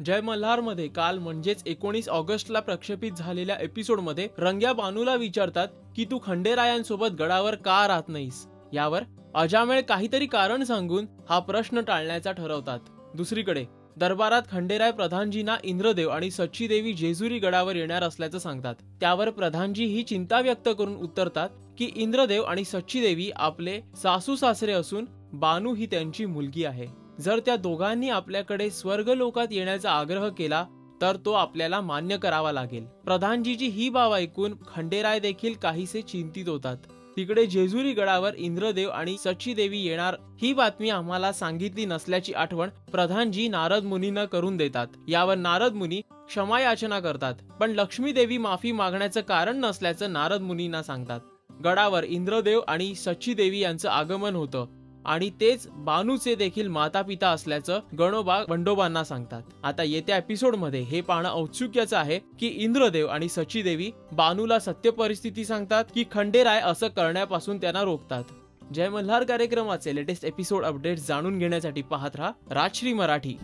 जय मल्हारमध्ये काल म्हणजेच 19 ऑगस्टला प्रक्षेपित झालेल्या एपिसोडमध्ये रंग्या बानूला विचारतात की तू खंडेरायांसोबत गडावर का राहत नाहीस। यावर अजामेळ काहीतरी कारण सांगून हा प्रश्न टाळण्याचा ठरवतात। दुसरीकडे दरबारात खंडेराय प्रधानजींना इंद्रदेव आणि सच्चीदेवी जेजुरी गडावर येणार असल्याचं सांगतात। त्यावर प्रधानजी ही चिंता व्यक्त करून उत्तरतात की इंद्रदेव आणि सच्चीदेवी आपले सासू सासरे असून बानू ही त्यांची मुलगी आहे। जर त्या दोघांनी आपल्याकडे स्वर्गलोकात येण्याचा आग्रह केला तर तो आपल्याला मान्य करावा लागेल। प्रधानजीची ही बाब ऐकून खंडेराय देखील काहीसे चिंतित होतात। तिकडे जेजुरी गडावर इंद्रदेव आणि सच्चीदेवी येणार ही बातमी आम्हाला सांगितली नसल्याची आठवण प्रधानजी नारद मुनींना करून देतात। यावर नारद मुनी क्षमा याचना करतात, पण लक्ष्मी देवी माफी मागण्याचं कारण नसल्याचं नारद मुनींना सांगतात। गडावर इंद्रदेव आणि सच्चीदेवी यांचं आगमन होतं आणि तेच बानूचे देखील माता पिता असल्याचं गणोबा बंडोबांना सांगतात। आता येत्या एपिसोडमध्ये हे पाहणं औत्सुक्याचं आहे की इंद्रदेव आणि सच्चीदेवी बानूला सत्य परिस्थिती सांगतात की खंडेराय असं करण्यापासून त्यांना रोखतात। जय मल्हार कार्यक्रमाचे लेटेस्ट एपिसोड अपडेट्स जाणून घेण्यासाठी पाहत रहा राजश्री मराठी।